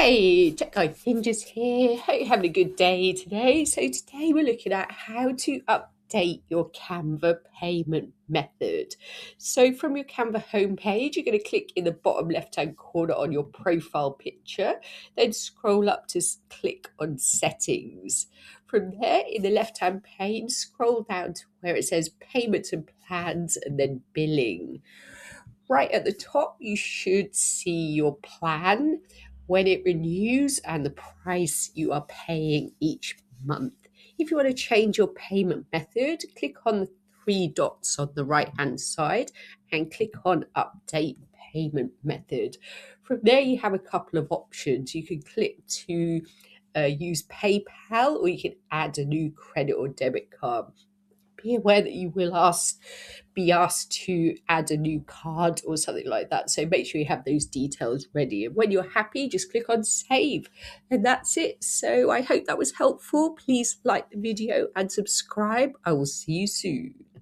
Hey, Tech Guy Ninjas here. Hope you're having a good day today. So today we're looking at how to update your Canva payment method. So from your Canva homepage, you're going to click in the bottom left-hand corner on your profile picture, then scroll up to click on settings. From there, in the left-hand pane, scroll down to where it says payments and plans and then billing. Right at the top, you should see your plan, when it renews, and the price you are paying each month. If you want to change your payment method, click on the three dots on the right hand side and click on Update Payment Method. From there, you have a couple of options. You can click to use PayPal, or you can add a new credit or debit card. Be aware that you will be asked to add a new card or something like that. So make sure you have those details ready. And when you're happy, just click on save. And that's it. So I hope that was helpful. Please like the video and subscribe. I will see you soon.